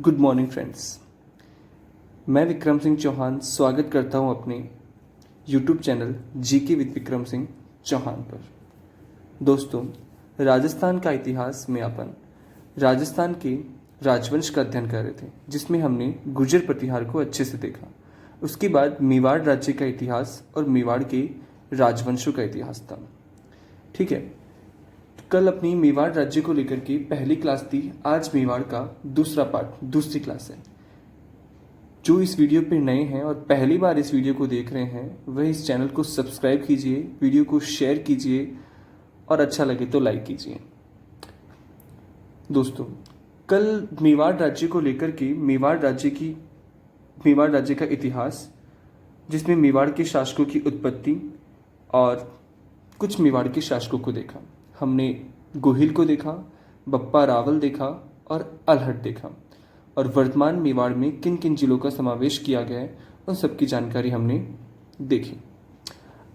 Good morning friends. मैं विक्रम सिंह चौहान स्वागत करता हूं अपने YouTube channel GK with Vikram Singh Chauhan पर। दोस्तों, राजस्थान का इतिहास में अपन राजस्थान के राजवंश का अध्ययन कर रहे थे, जिसमें हमने गुर्जर प्रतिहार को अच्छे से देखा। उसके बाद मेवाड़ राज्य का इतिहास और मेवाड़ के राजवंशों का इतिहास था। ठीक है, कल अपनी मेवाड़ राज्य को लेकर के पहली क्लास थी। आज मेवाड़ का दूसरा पार्ट, दूसरी क्लास है। जो इस वीडियो पे नए हैं और पहली बार इस वीडियो को देख रहे हैं, वह इस चैनल को सब्सक्राइब कीजिए, वीडियो को शेयर कीजिए और अच्छा लगे तो लाइक कीजिए। दोस्तों, कल मेवाड़ राज्य को लेकर के मेवाड़ राज्य का इतिहास, जिसमें मेवाड़ के शासकों की उत्पत्ति और कुछ मेवाड़ के शासकों को देखा। हमने गोहिल को देखा, बप्पा रावल देखा और अल्हट देखा, और वर्तमान मेवाड़ में किन किन जिलों का समावेश किया गया है उन सबकी जानकारी हमने देखी।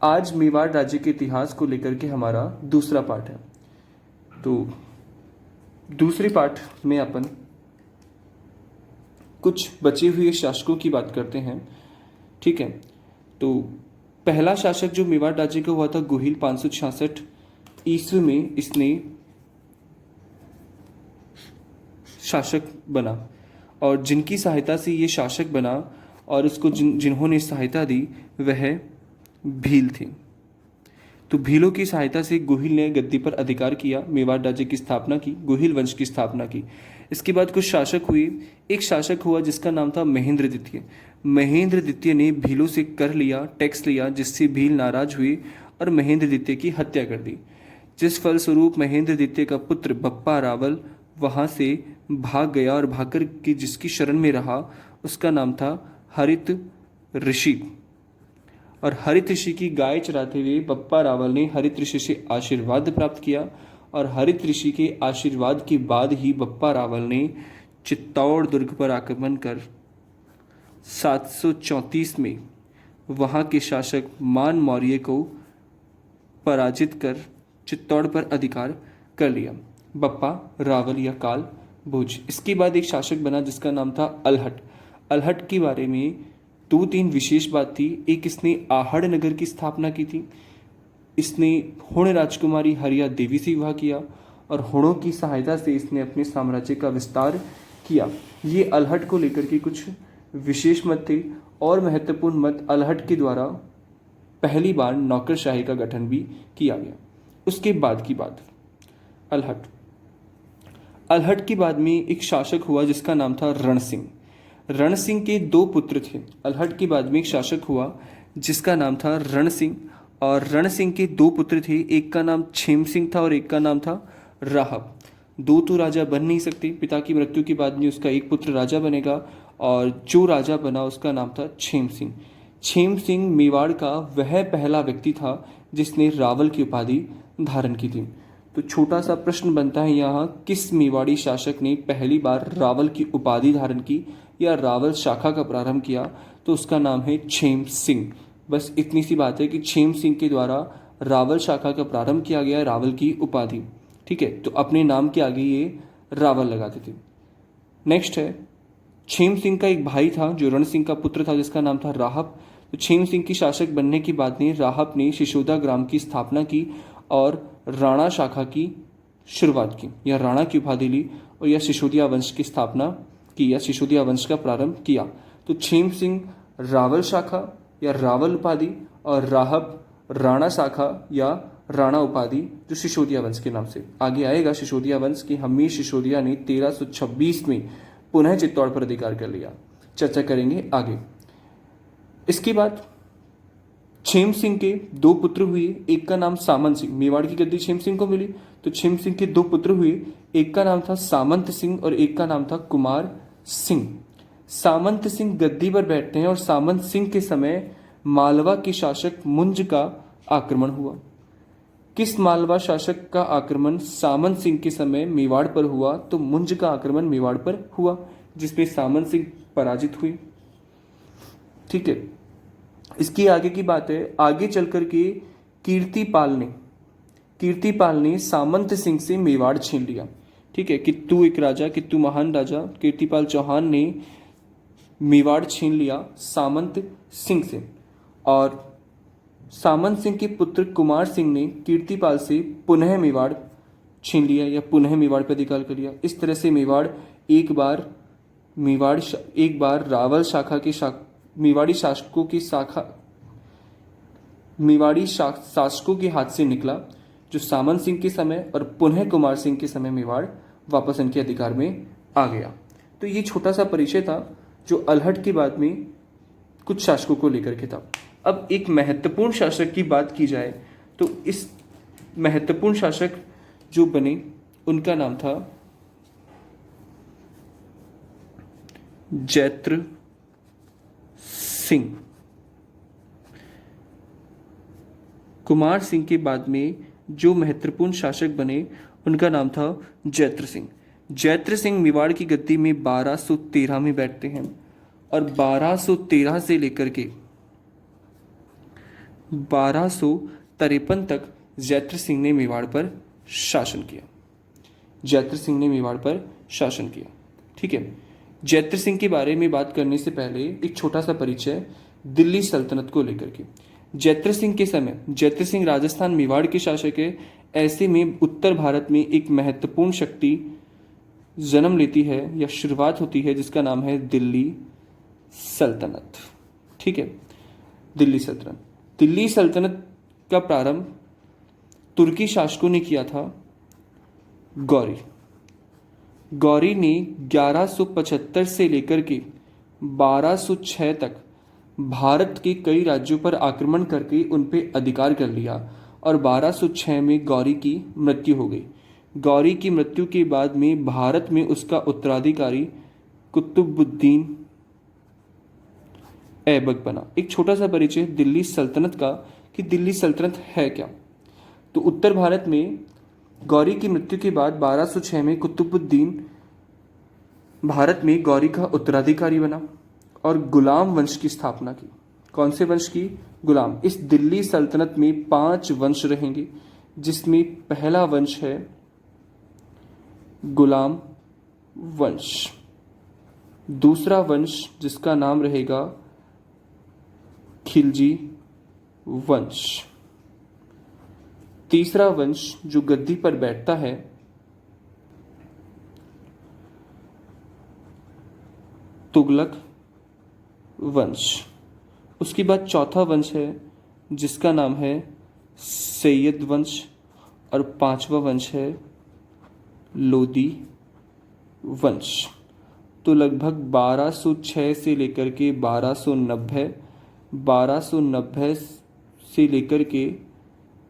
आज मेवाड़ राज्य के इतिहास को लेकर के हमारा दूसरा पार्ट है। तो दूसरे पार्ट में अपन कुछ बचे हुए शासकों की बात करते हैं। ठीक है, तो पहला शासक जो मेवाड़ राज्य का हुआ था गोहिल, 566 ईस्वी में इसने शासक बना, और जिनकी सहायता से ये शासक बना और उसको जिन्होंने सहायता दी वह भील थे। तो भीलों की सहायता से गोहिल ने गद्दी पर अधिकार किया, मेवाड़ राज्य की स्थापना की, गोहिल वंश की स्थापना की। इसके बाद कुछ शासक हुए। एक शासक हुआ जिसका नाम था महेंद्र द्वितीय। महेंद्र द्वितीय ने भीलों से कर लिया, टैक्स लिया, जिससे भील नाराज हुए और महेंद्र द्वितीय की हत्या कर दी। जिस फलस्वरूप महेंद्र द्वितीय का पुत्र बप्पा रावल वहां से भाग गया और भागकर के जिसकी शरण में रहा उसका नाम था हरित ऋषि। और हरित ऋषि की गाय चराते हुए बप्पा रावल ने हरित ऋषि से आशीर्वाद प्राप्त किया, और हरित ऋषि के आशीर्वाद के बाद ही बप्पा रावल ने चित्तौड़ दुर्ग पर आक्रमण कर 734 में वहां के शासक मान मौर्य को पराजित कर चित्तौड़ पर अधिकार कर लिया। बप्पा रावल या काल भोज। इसके बाद एक शासक बना जिसका नाम था अल्हट। अल्हट के बारे में 2-3 विशेष बात थी। एक, इसने आहड़ नगर की स्थापना की थी। इसने हुण राजकुमारी हरिया देवी से विवाह किया और हुणों की सहायता से इसने अपने साम्राज्य का विस्तार किया। ये अल्हट को लेकर के कुछ विशेष मत थे, और महत्वपूर्ण मत, अल्हट के द्वारा पहली बार नौकरशाही का गठन भी किया गया। उसके बाद की बात, अल्हट के बाद में एक शासक हुआ जिसका नाम था रण सिंह। रण सिंह के 2 पुत्र थे। अल्हट के बाद में एक शासक हुआ जिसका नाम था रण सिंह, और रण सिंह के 2 पुत्र थे। एक का नाम छेम सिंह था और एक का नाम था राहब। 2 तो राजा बन नहीं सकते। पिता की मृत्यु के बाद में उसका एक पुत्र राजा बनेगा, और जो राजा बना उसका नाम था छेम सिंह। छेम सिंह मेवाड़ का वह पहला व्यक्ति था जिसने रावल की उपाधि धारण की थी। तो छोटा सा प्रश्न बनता है यहाँ, किस मेवाड़ी शासक ने पहली बार रावल की उपाधि धारण की या रावल शाखा का प्रारंभ किया? तो उसका नाम है छेम सिंह। बस इतनी सी बात है कि छेम सिंह के द्वारा रावल शाखा का प्रारंभ किया गया, रावल की उपाधि। ठीक है, तो अपने नाम के आगे ये रावल लगाते थे। नेक्स्ट है, छेम सिंह का एक भाई था जो रण सिंह का पुत्र था, जिसका नाम था राहब। तो छेम सिंह की शासक बनने के बाद में राहब ने शिशोदा ग्राम की स्थापना की और राणा शाखा की शुरुआत की, या राणा की उपाधि ली, और या सिसोदिया वंश की स्थापना की, या सिसोदिया वंश का प्रारंभ किया। तो छेम सिंह रावल शाखा या रावल उपाधि, और राहब राणा शाखा या राणा उपाधि, जो सिसोदिया वंश के नाम से आगे आएगा। सिसोदिया वंश की हमीर सिसोदिया ने 1326 में पुनः चित्तौड़ पर अधिकार कर लिया। चर्चा करेंगे आगे। इसके बाद छेम सिंह के 2 पुत्र हुए। एक का नाम सामंत सिंह। मेवाड़ की गद्दी छेम सिंह को मिली, तो छेम सिंह के 2 पुत्र हुए। एक का नाम था सामंत सिंह और एक का नाम था कुमार सिंह। सामंत सिंह गद्दी पर बैठते हैं, और सामंत सिंह के समय मालवा के शासक मुंज का आक्रमण हुआ। किस मालवा शासक का आक्रमण सामंत सिंह के समय मेवाड़ पर हुआ? तो मुंज का आक्रमण मेवाड़ पर हुआ, जिसमें सामंत सिंह पराजित हुए। ठीक है, इसकी आगे की बात है। आगे चलकर के कीर्तिपाल ने सामंत सिंह से मेवाड़ छीन लिया। ठीक है, कित्तू एक राजा, कित्तू महान राजा, कीर्तिपाल चौहान ने मेवाड़ छीन लिया सामंत सिंह से, और सामंत सिंह के पुत्र कुमार सिंह ने कीर्तिपाल से पुनः मेवाड़ छीन लिया या पुनः मेवाड़ पर अधिकार कर लिया। इस तरह से एक बार रावल शाखा की मेवाड़ी शासकों के हाथ से निकला, जो सामंत सिंह के समय और पुनः कुमार सिंह के समय मेवाड़ वापस इनके अधिकार में आ गया। तो ये छोटा सा परिचय था जो अल्हट के बाद में कुछ शासकों को लेकर के था। अब एक महत्वपूर्ण शासक की बात की जाए तो इस महत्वपूर्ण शासक जो बने उनका नाम था जैत्र सिंह। कुमार सिंह के बाद में जो महत्वपूर्ण शासक बने उनका नाम था जैत्र सिंह। जैत्र सिंह मेवाड़ की गद्दी में 1213 में बैठते हैं और 1213 से लेकर के 1253 तक जैत्र सिंह ने मेवाड़ पर शासन किया। ठीक है, जैत्र सिंह के बारे में बात करने से पहले एक छोटा सा परिचय दिल्ली सल्तनत को लेकर के। जैत्र सिंह राजस्थान मेवाड़ के शासक है। ऐसे में उत्तर भारत में एक महत्वपूर्ण शक्ति जन्म लेती है या शुरुआत होती है जिसका नाम है दिल्ली सल्तनत। ठीक है, दिल्ली सल्तनत का प्रारंभ तुर्की शासकों ने किया था। गौरी ने 1175 से लेकर के 1206 तक भारत के कई राज्यों पर आक्रमण करके उन पे अधिकार कर लिया और 1206 में गौरी की मृत्यु हो गई। गौरी की मृत्यु के बाद में भारत में उसका उत्तराधिकारी कुतुबुद्दीन ऐबक बना। एक छोटा सा परिचय दिल्ली सल्तनत का कि दिल्ली सल्तनत है क्या। तो उत्तर भारत में गौरी की मृत्यु के बाद 1206 में कुतुबुद्दीन भारत में गौरी का उत्तराधिकारी बना और गुलाम वंश की स्थापना की। कौन से वंश की? गुलाम। इस दिल्ली सल्तनत में 5 वंश रहेंगे, जिसमें पहला वंश है गुलाम वंश, दूसरा वंश जिसका नाम रहेगा खिलजी वंश, तीसरा वंश जो गद्दी पर बैठता है तुगलक वंश। उसके बाद चौथा वंश है जिसका नाम है सैयद वंश और 5वां वंश है लोदी वंश। तो लगभग 1206 से लेकर के 1290 से लेकर के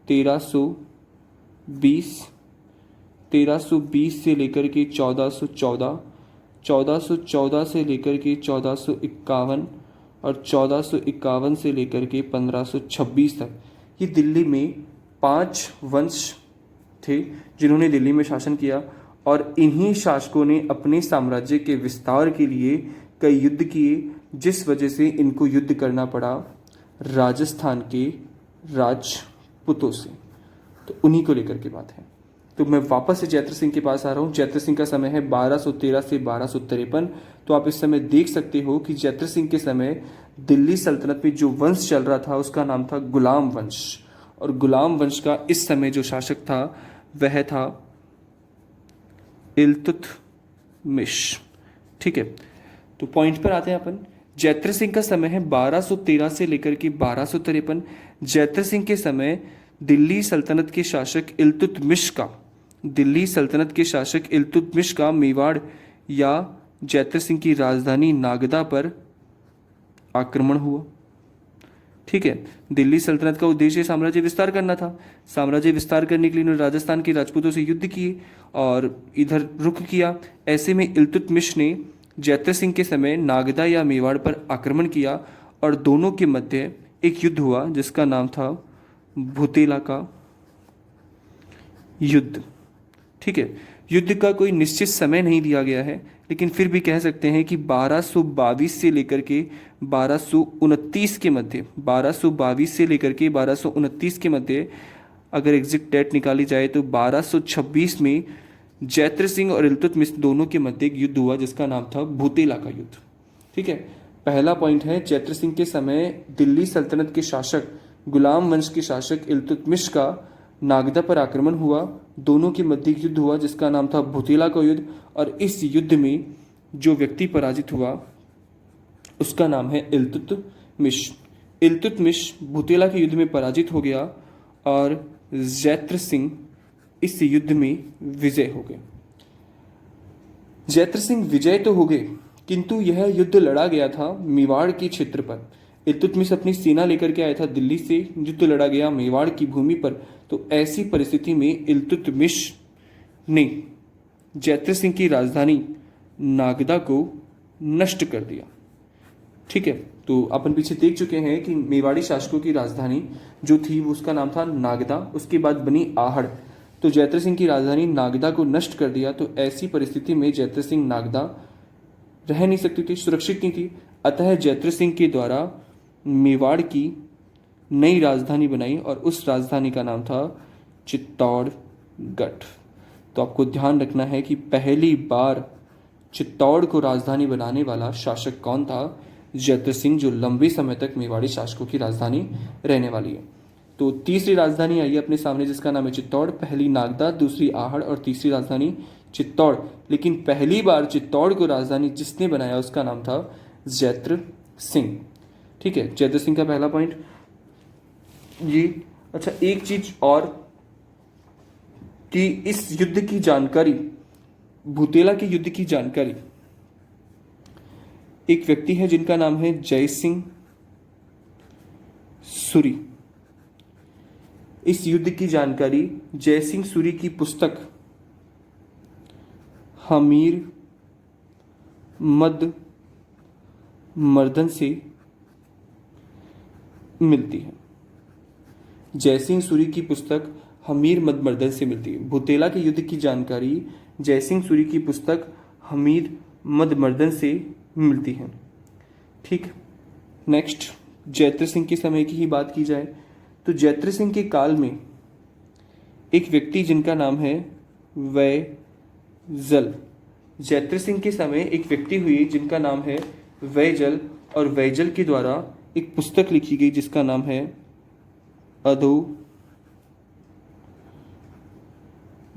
1320 से लेकर के 1414 से लेकर के 1451 और 1451 से लेकर के 1526 तक ये दिल्ली में 5 वंश थे जिन्होंने दिल्ली में शासन किया। और इन्हीं शासकों ने अपने साम्राज्य के विस्तार के लिए कई युद्ध किए, जिस वजह से इनको युद्ध करना पड़ा राजस्थान के राजपूतों से। तो उन्हीं को लेकर के बात है। तो मैं वापस से जैत्र सिंह के पास आ रहा हूँ। जैत्र सिंह का समय है 1213 से 1253। तो आप इस समय देख सकते हो कि जैत्र सिंह के समय दिल्ली सल्तनत में जो वंश चल रहा था उसका नाम था गुलाम वंश, और गुलाम वंश का इस समय जो शासक था वह था इल्तुतमिश। ठीक है, तो पॉइंट पर आते हैं अपन। जैत्र सिंह का समय है 1213 से लेकर के 1253। जैत्र सिंह के समय दिल्ली सल्तनत के शासक इल्तुतमिश का मेवाड़ या जैत्र सिंह की राजधानी नागदा पर आक्रमण हुआ। ठीक है, दिल्ली सल्तनत का उद्देश्य साम्राज्य विस्तार करना था। साम्राज्य विस्तार करने के लिए उन्होंने राजस्थान के राजपूतों से युद्ध किए और इधर रुख किया। ऐसे में इल्तुतमिश ने जैत्र सिंह के समय नागदा या मेवाड़ पर आक्रमण किया और दोनों के मध्य एक युद्ध हुआ जिसका नाम था भुतेला का युद्ध। ठीक है, युद्ध का कोई निश्चित समय नहीं दिया गया है, लेकिन फिर भी कह सकते हैं कि 1222 से लेकर के 1229 के मध्य 1222 से लेकर के 1229 के मध्य अगर एग्जैक्ट डेट निकाली जाए तो 1226 में जैत्र सिंह और इल्तुतमिश दोनों के मध्य एक युद्ध हुआ जिसका नाम था भूतेला का युद्ध। ठीक है, पहला पॉइंट है जैत्र सिंह के समय दिल्ली सल्तनत के शासक गुलाम वंश के शासक इल्तुतमिश का नागदा पर आक्रमण हुआ। दोनों के मध्य एक युद्ध हुआ जिसका नाम था भूतेला का युद्ध, और इस युद्ध में जो व्यक्ति पराजित हुआ उसका नाम है इल्तुतमिश। इल्तुतमिश भूतेला के युद्ध में पराजित हो गया और जैत्र सिंह इस युद्ध में विजय हो गए। जैत्र सिंह विजय तो हो गए, किंतु यह युद्ध लड़ा गया था मेवाड़ के क्षेत्र पर। इल्तुतमिश अपनी सेना लेकर के आया था दिल्ली से, युद्ध लड़ा गया मेवाड़ की भूमि पर। तो ऐसी परिस्थिति में इल्तुतमिश ने जैत्र सिंह की राजधानी नागदा को नष्ट कर दिया। ठीक है, तो अपन पीछे देख चुके हैं कि मेवाड़ी शासकों की राजधानी जो थी वो उसका नाम था नागदा, उसके बाद बनी आहड़। तो जैत्र सिंह की राजधानी नागदा को नष्ट कर दिया। तो ऐसी परिस्थिति में जैत्र सिंह नागदा रह नहीं सकती थी, सुरक्षित नहीं थी। अतः जैत्र सिंह के द्वारा मेवाड़ की नई राजधानी बनाई और उस राजधानी का नाम था चित्तौड़गढ़। तो आपको ध्यान रखना है कि पहली बार चित्तौड़ को राजधानी बनाने वाला शासक कौन था? जैत्र सिंह, जो लंबे समय तक मेवाड़ी शासकों की राजधानी रहने वाली है। तो तीसरी राजधानी आई है अपने सामने जिसका नाम है चित्तौड़। पहली नागदा, दूसरी आहड़ और तीसरी राजधानी चित्तौड़। लेकिन पहली बार चित्तौड़ को राजधानी जिसने बनाया उसका नाम था जैत्र सिंह। ठीक है, जैत्र सिंह का पहला पॉइंट ये। अच्छा, एक चीज और कि इस युद्ध की जानकारी, भूतेला के युद्ध की जानकारी, एक व्यक्ति है जिनका नाम है जय सिंह सूरी। इस युद्ध की जानकारी जय सिंह सूरी की पुस्तक हमीर मद मर्दन से मिलती है। जय सिंह सूरी की पुस्तक हमीर मद मर्दन से मिलती है। भूतेला के युद्ध की जानकारी जय सिंह सूरी की पुस्तक हमीर मद मर्दन से मिलती है। ठीक, नेक्स्ट जैत्र सिंह के समय की ही बात की जाए तो जैत्र सिंह के काल में एक व्यक्ति जिनका नाम है वैजल। जैत्र सिंह के समय एक व्यक्ति हुई जिनका नाम है वैजल, और वैजल के द्वारा एक पुस्तक लिखी गई जिसका नाम है अधो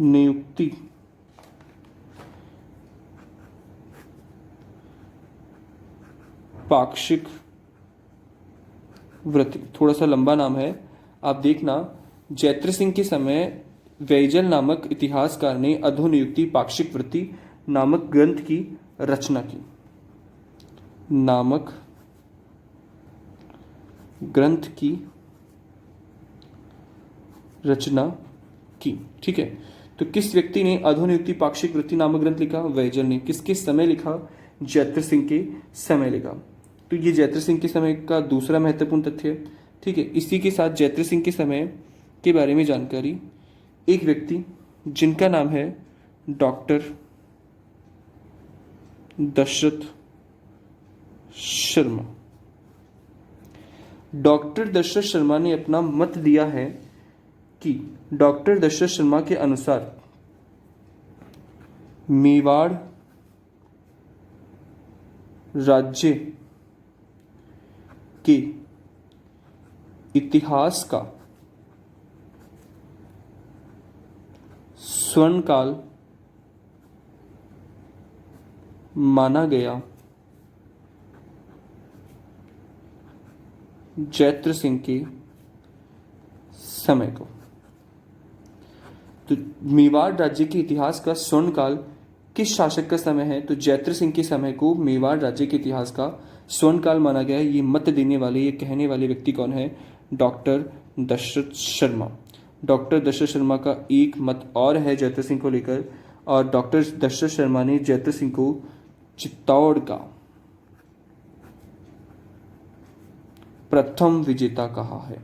नियुक्ति। पाक्षिक व्रत, थोड़ा सा लंबा नाम है, आप देखना। जैत्र सिंह के समय वैजल नामक इतिहासकार ने अधोनियुक्ति पाक्षिक वृत्ति नामक ग्रंथ की रचना की। नामक ग्रंथ की रचना की। ठीक है, तो किस व्यक्ति ने अधोनियुक्ति पाक्षिक वृत्ति नामक ग्रंथ लिखा? वैजल ने। किसके समय लिखा? जैत्र सिंह के समय लिखा। तो ये जैत्र सिंह के समय का दूसरा महत्वपूर्ण तथ्य है। ठीक है, इसी के साथ जैत्र सिंह के समय के बारे में जानकारी, एक व्यक्ति जिनका नाम है डॉक्टर दशरथ शर्मा। डॉक्टर दशरथ शर्मा ने अपना मत दिया है कि डॉक्टर दशरथ शर्मा के अनुसार मेवाड़ राज्य के इतिहास का स्वर्णकाल माना गया जैत्र सिंह के समय को। तो मेवाड़ राज्य के इतिहास का स्वर्णकाल किस शासक का समय है? तो जैत्र सिंह के समय को मेवाड़ राज्य के इतिहास का स्वर्णकाल माना गया है। ये मत देने वाले, ये कहने वाले व्यक्ति कौन है? डॉक्टर दशरथ शर्मा। डॉक्टर दशरथ शर्मा का एक मत और है जैत्र सिंह को लेकर, और डॉक्टर दशरथ शर्मा ने जैत्र सिंह को चित्तौड़ का प्रथम विजेता कहा है।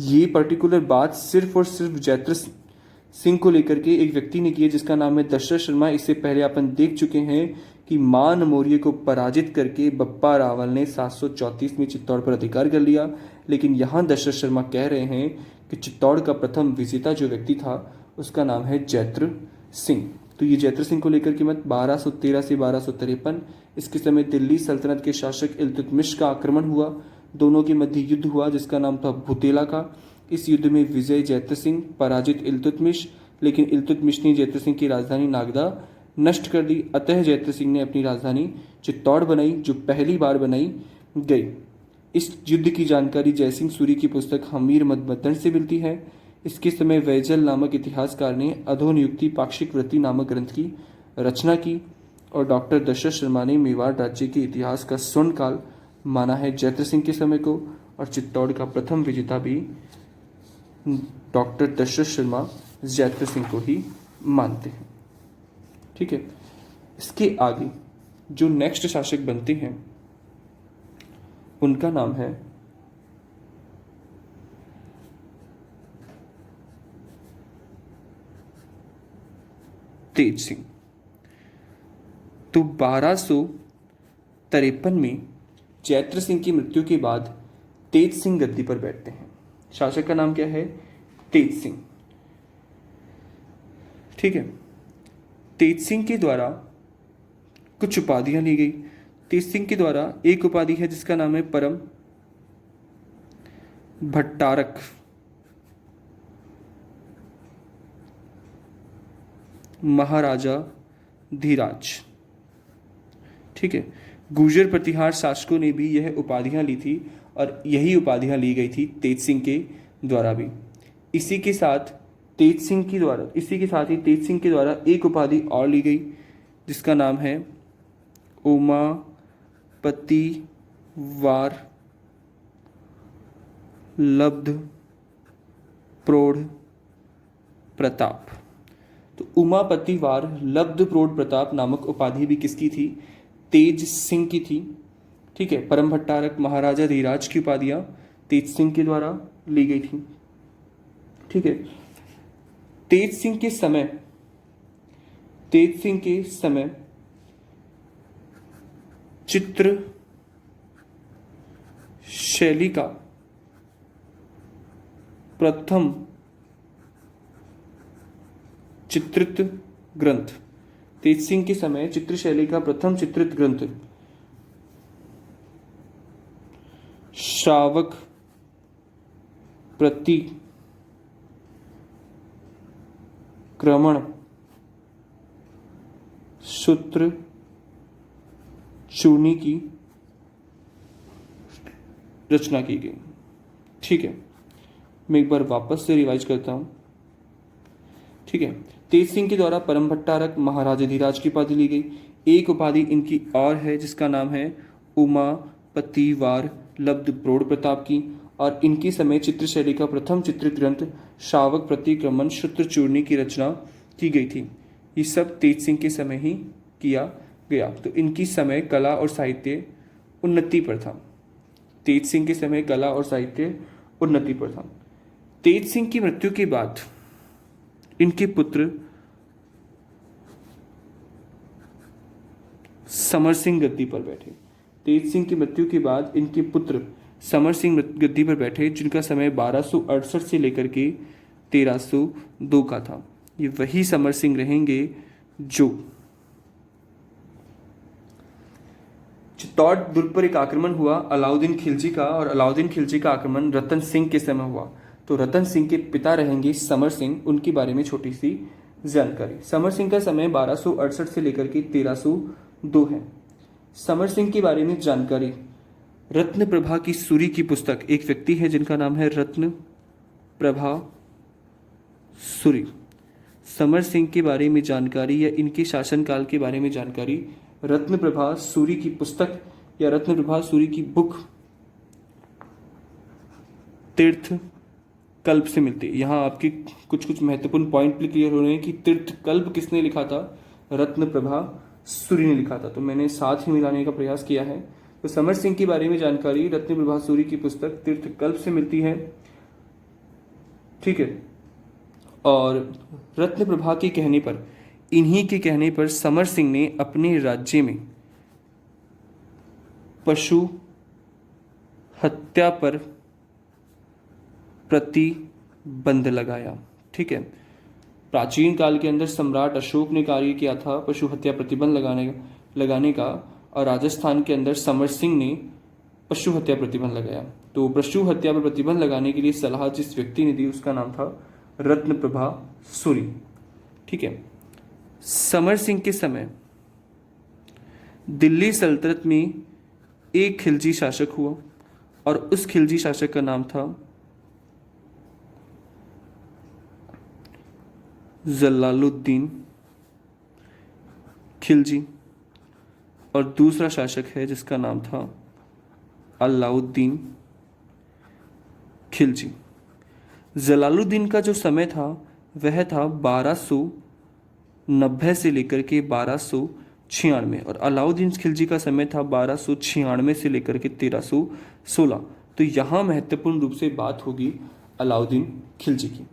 ये पर्टिकुलर बात सिर्फ और सिर्फ जैत्र सिंह को लेकर के एक व्यक्ति ने की है जिसका नाम है दशरथ शर्मा। इससे पहले अपन देख चुके हैं कि मान मौर्य को पराजित करके बप्पा रावल ने 734 में चित्तौड़ पर अधिकार कर लिया। लेकिन यहाँ दशरथ शर्मा कह रहे हैं कि चित्तौड़ का प्रथम विजेता जो व्यक्ति था उसका नाम है जैत्र सिंह। तो ये जैत्र सिंह को लेकर की मत 1213 से 1253। इसके समय दिल्ली सल्तनत के शासक इल्तुतमिश का आक्रमण हुआ। दोनों के मध्य युद्ध हुआ जिसका नाम था भुतेला का। इस युद्ध में विजय जैत्र सिंह, पराजित इल्तुतमिश, लेकिन इल्तुतमिश ने जैत्र सिंह की राजधानी नागदा नष्ट कर दी। अतः जैत्र सिंह ने अपनी राजधानी चित्तौड़ बनाई, जो पहली बार बनाई गई। इस युद्ध की जानकारी जयसिंह सूरी की पुस्तक हमीर मदमद्दन से मिलती है। इसके समय वैजल नामक इतिहासकार ने अधोनियुक्ति पाक्षिक वृत्ति नामक ग्रंथ की रचना की और डॉक्टर दशरथ शर्मा ने मेवाड़ राज्य के इतिहास का स्वर्ण काल माना है जैत्र सिंह के समय को। और चित्तौड़ का प्रथम विजेता भी डॉक्टर दशरथ शर्मा जैत्र सिंह को ही मानते हैं। ठीक है, इसके आगे जो नेक्स्ट शासक बनते हैं उनका नाम है तेज सिंह। तो 1253 में जैत्र सिंह की मृत्यु के बाद तेज सिंह गद्दी पर बैठते हैं। शासक का नाम क्या है? तेज सिंह। ठीक है, तेज सिंह के द्वारा कुछ उपाधियां ली गई। तेज सिंह के द्वारा एक उपाधि है जिसका नाम है परम भट्टारक। महाराजा धीराज। ठीक है, गुर्जर प्रतिहार शासकों ने भी यह उपाधियां ली थी और यही उपाधियां ली गई थी तेज सिंह के द्वारा भी। इसी के साथ ही तेज सिंह के द्वारा एक उपाधि और ली गई जिसका नाम है उमापति वार लब्ध प्रौढ़ प्रताप। तो उमापति वार लब्ध प्रौढ़ प्रताप नामक उपाधि भी किसकी थी? तेज सिंह की थी। ठीक है, परम भट्टारक, महाराजा धीराज की उपाधियां तेज सिंह के द्वारा ली गई थी। ठीक है, तेज सिंह के समय चित्र शैली का प्रथम चित्रित ग्रंथ, तेज सिंह के समय चित्र शैली का प्रथम चित्रित ग्रंथ श्रावक प्रतिक्रमण सूत्र चूर्णी की रचना की गई। ठीक है, मैं एक बार वापस से रिवाइज करता हूं। ठीक है, तेज सिंह के द्वारा परम भट्टारक, महाराजा धीराज की उपाधि ली गई। एक उपाधि इनकी और है जिसका नाम है उमापति वार लब्ध प्रौढ़ प्रताप की, और इनके समय चित्र शैली का प्रथम चित्रित ग्रंथ श्रावक प्रतिक्रमण सूत्र चूर्णी की रचना की गई थी। ये सब तेज सिंह के समय ही किया गया। तो इनकी समय कला और साहित्य उन्नति पर था। तेज सिंह के समय कला और साहित्य उन्नति पर था। तेज सिंह की मृत्यु के बाद इनके पुत्र समर सिंह गद्दी पर बैठे। तेज सिंह की मृत्यु के बाद इनके पुत्र समर सिंह गद्दी पर बैठे, जिनका समय 1268 से लेकर के 1302 का था। ये वही समर सिंह रहेंगे जो चित्तौड़ दुर्ग पर एक आक्रमण हुआ अलाउद्दीन खिलजी का, और अलाउद्दीन खिलजी का आक्रमण रतन सिंह के समय हुआ। तो रतन सिंह के पिता रहेंगे समर सिंह। उनके बारे में छोटी सी जानकारी। समर सिंह का समय 1268 से लेकर के 1302 है। समर सिंह के बारे में जानकारी रत्न प्रभा की सूरी की पुस्तक, एक व्यक्ति है जिनका नाम है रत्न प्रभा सूरी। समर सिंह के बारे में जानकारी या इनके शासनकाल के बारे में जानकारी रत्न प्रभा सूरी की पुस्तक या रत्न प्रभा सूरी की बुक तीर्थ कल्प से मिलती है। यहाँ आपके कुछ महत्वपूर्ण पॉइंट भी क्लियर हो रहे हैं कि तीर्थ कल्प किसने लिखा था? रत्न प्रभा सूरी ने लिखा था। तो मैंने साथ ही मिलाने का प्रयास किया है। तो समर सिंह के बारे में जानकारी रत्न प्रभा सूरी की पुस्तक तीर्थ कल्प से मिलती है। ठीक है, और रत्न प्रभा के कहने पर, इन्हीं के कहने पर समर सिंह ने अपने राज्य में पशु हत्या पर प्रतिबंध लगाया। ठीक है, प्राचीन काल के अंदर सम्राट अशोक ने कार्य किया था पशु हत्या प्रतिबंध लगाने का, और राजस्थान के अंदर समर सिंह ने पशु हत्या प्रतिबंध लगाया। तो पशु हत्या पर प्रतिबंध लगाने के लिए सलाह जिस व्यक्ति ने दी उसका नाम था रत्न प्रभा सूरी। ठीक है। समर सिंह के समय दिल्ली सल्तनत में एक खिलजी शासक हुआ और उस खिलजी शासक का नाम था जलालुद्दीन खिलजी, और दूसरा शासक है जिसका नाम था अलाउद्दीन खिलजी। जलालुद्दीन का जो समय था वह था 1290 से लेकर के 1296, और अलाउद्दीन खिलजी का समय था 1296 से लेकर के 1316। तो यहाँ महत्वपूर्ण रूप से बात होगी अलाउद्दीन खिलजी की।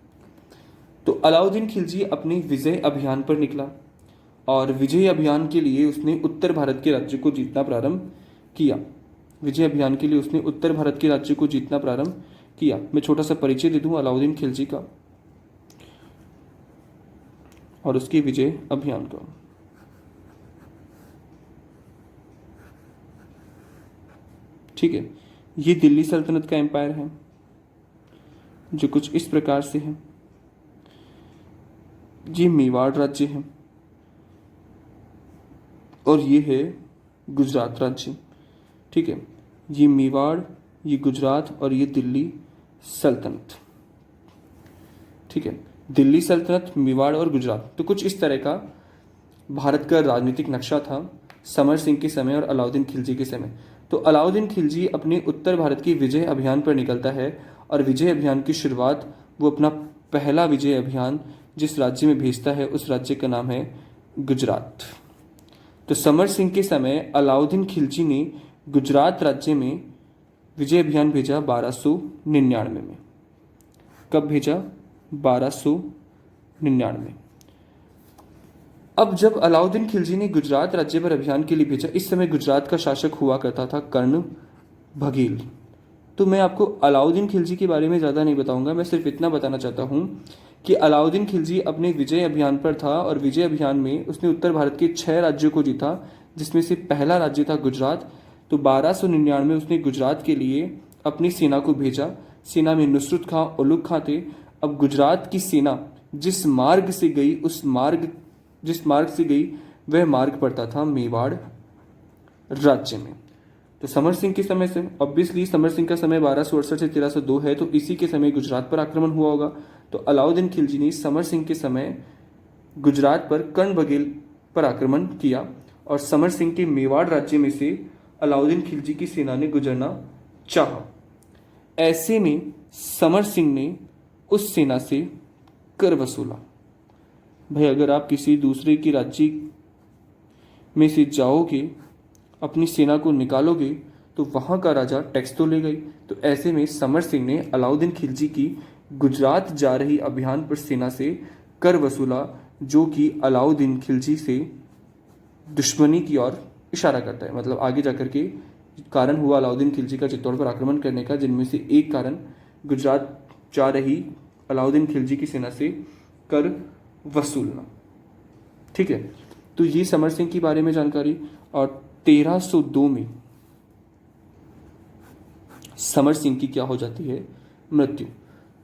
तो अलाउद्दीन खिलजी अपने विजय अभियान पर निकला और विजय अभियान के लिए उसने उत्तर भारत के राज्य को जीतना प्रारंभ किया। विजय अभियान के लिए उसने उत्तर भारत के राज्य को जीतना प्रारंभ किया। मैं छोटा सा परिचय दे दूं अलाउद्दीन खिलजी का और उसके विजय अभियान का। ठीक है, ये दिल्ली सल्तनत का एम्पायर है जो कुछ इस प्रकार से है। ये मेवाड़ राज्य है और ये है गुजरात राज्य। ठीक है, ये मेवाड़, ये गुजरात और ये दिल्ली सल्तनत। ठीक है, दिल्ली सल्तनत, मेवाड़ और गुजरात। तो कुछ इस तरह का भारत का राजनीतिक नक्शा था समर सिंह के समय और अलाउद्दीन खिलजी के समय। तो अलाउद्दीन खिलजी अपने उत्तर भारत की विजय अभियान पर निकलता है और विजय अभियान की शुरुआत वो अपना पहला विजय अभियान जिस राज्य में भेजता है उस राज्य का नाम है गुजरात। तो समर सिंह के समय अलाउद्दीन खिलजी ने गुजरात राज्य में विजय अभियान भेजा 1299 में। कब भेजा? 1299। अब जब अलाउद्दीन खिलजी ने गुजरात राज्य पर अभियान के लिए भेजा, इस समय गुजरात का शासक हुआ करता था कर्ण बघेल। तो मैं आपको अलाउद्दीन खिलजी के बारे में ज़्यादा नहीं बताऊंगा, मैं सिर्फ इतना बताना चाहता हूँ कि अलाउद्दीन खिलजी अपने विजय अभियान पर था और विजय अभियान में उसने उत्तर भारत के 6 राज्यों को जीता, जिसमें से पहला राज्य था गुजरात। तो 1299 में उसने गुजरात के लिए अपनी सेना को भेजा। सेना में नुसरत खां, उलुग खां थे। अब गुजरात की सेना जिस मार्ग से गई वह मार्ग पड़ता था मेवाड़ राज्य में। तो समर सिंह के समय से ऑब्वियसली समर सिंह का समय 1268 से 1302 है, तो इसी के समय गुजरात पर आक्रमण हुआ होगा। तो अलाउद्दीन खिलजी ने समर सिंह के समय गुजरात पर कर्ण बघेल पर आक्रमण किया और समर सिंह के मेवाड़ राज्य में से अलाउद्दीन खिलजी की सेना ने गुजरना चाहा। ऐसे में समर सिंह ने उस सेना से कर वसूला। भाई अगर आप किसी दूसरे की राज्य में से जाओगे, अपनी सेना को निकालोगे, तो वहाँ का राजा टैक्स तो लेगा ही। तो ऐसे में समर सिंह ने अलाउद्दीन खिलजी की गुजरात जा रही अभियान पर सेना से कर वसूला, जो कि अलाउद्दीन खिलजी से दुश्मनी की ओर इशारा करता है। मतलब आगे जाकर के कारण हुआ अलाउद्दीन खिलजी का चित्तौड़ पर आक्रमण करने का, जिनमें से एक कारण गुजरात जा रही अलाउद्दीन खिलजी की सेना से कर वसूलना। ठीक है, तो ये समर सिंह के बारे में जानकारी। और 1302 में समर सिंह की क्या हो जाती है? मृत्यु।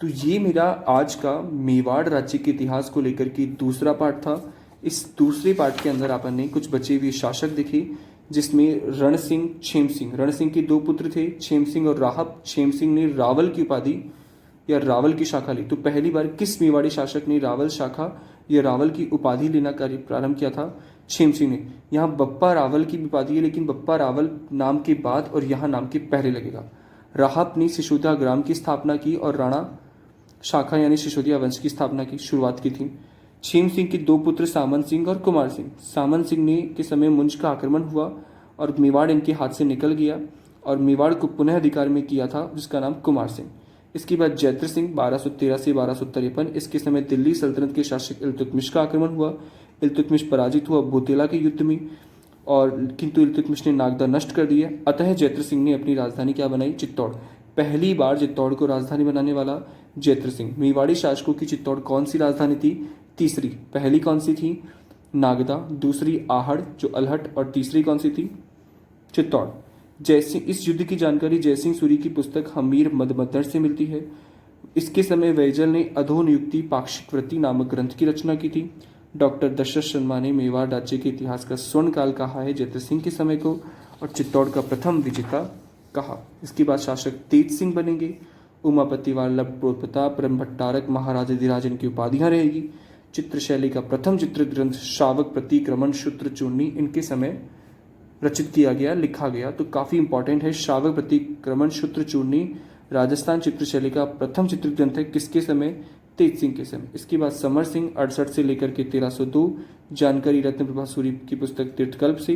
तो ये मेरा आज का मेवाड़ राज्य के इतिहास को लेकर के दूसरा पार्ट था। इस दूसरे पार्ट के अंदर अपन ने कुछ बचे हुए शासक देखे, जिसमें रण सिंह, क्षेम सिंह। रण सिंह के 2 पुत्र थे, क्षेम सिंह और राहब। क्षेम सिंह ने रावल की उपाधि या रावल की शाखा ली। तो पहली बार किस मेवाड़ी शासक ने रावल शाखा या रावल की उपाधि लेना कार्य प्रारंभ किया था? क्षेम सिंह ने। यहाँ बप्पा रावल की उपाधि है, लेकिन बप्पा रावल नाम के बाद और यहाँ नाम के पहले लगेगा। राहब ने सिसोदिया ग्राम की स्थापना की और राणा शाखा यानी सिसोदिया वंश की स्थापना की शुरुआत की थी। क्षेम सिंह के 2 पुत्र सामंत सिंह और कुमार सिंह। सामंत सिंह ने के समय मुंज का आक्रमण हुआ और मेवाड़ इनके हाथ से निकल गया और मेवाड़ को पुनः अधिकार में किया था, जिसका नाम कुमार सिंह। इसके बाद जैत्र सिंह 1213 से 1253। इसके समय दिल्ली सल्तनत के शासक इल्तुतमिश का आक्रमण हुआ। इल्तुतमिश पराजित हुआ बोतेला के युद्ध में, और किंतु इल्तुतमिश ने नागदा नष्ट कर दिया। अतः जैत्र सिंह ने अपनी राजधानी क्या बनाई? चित्तौड़। पहली बार चित्तौड़ को राजधानी बनाने वाला जयद्र सिंह। मेवाड़ी शासकों की चित्तौड़ कौन सी राजधानी थी? तीसरी। पहली कौन सी थी? नागदा, दूसरी आहड़ जो अल्हट, और तीसरी कौन सी थी? चित्तौड़। जयसिंह, इस युद्ध की जानकारी जयसिंह सूरी की पुस्तक हमीर मदमद्दर से मिलती है। इसके समय वैजल ने अधोनियुक्ति पाक्षिक वृत्ति नामक ग्रंथ की रचना की थी। डॉक्टर दशरथ शर्मा ने मेवाड़ राज्य के इतिहास का स्वर्ण काल कहा है जयद्र सिंह के समय को, और चित्तौड़ का प्रथम विजेता कहा। इसके बाद शासक तेज सिंह बनेंगे। उमापति वल्लभ प्रताप ब्रह्मभट्टारक महाराजाधिराज इनकी उपाधियां रहेगी। चित्रशैली का प्रथम चित्र ग्रंथ श्रावक प्रतिक्रमण सूत्र चूर्णी इनके समय रचित किया गया, लिखा गया, तो काफ़ी इंपॉर्टेंट है। श्रावक प्रतिक्रमण सूत्र चूर्णी राजस्थान चित्रशैली का प्रथम चित्र ग्रंथ है। किसके समय? तेज सिंह के समय। इसके बाद समर सिंह 68 से लेकर के 1302। जानकारी रत्नप्रभा सूरी की पुस्तक तीर्थकल्प से।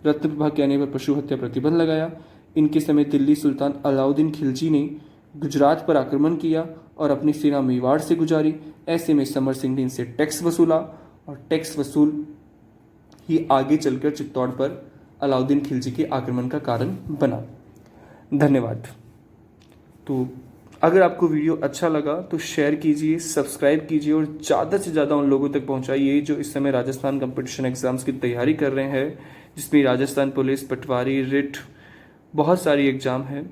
रत्नप्रभा कहने पर पशु हत्या प्रतिबंध लगाया। इनके समय दिल्ली सुल्तान अलाउद्दीन खिलजी ने गुजरात पर आक्रमण किया और अपनी सेना मेवाड़ से गुजारी। ऐसे में समर सिंह ने इनसे टैक्स वसूला, और टैक्स वसूल ही आगे चलकर चित्तौड़ पर अलाउद्दीन खिलजी के आक्रमण का कारण बना। धन्यवाद। तो अगर आपको वीडियो अच्छा लगा तो शेयर कीजिए, सब्सक्राइब कीजिए और ज़्यादा से ज़्यादा उन लोगों तक पहुंचाइए जो इस समय राजस्थान कंपटीशन एग्ज़ाम्स की तैयारी कर रहे हैं, जिसमें राजस्थान पुलिस, पटवारी, रिट, बहुत सारी एग्ज़ाम है।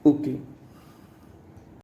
ओके।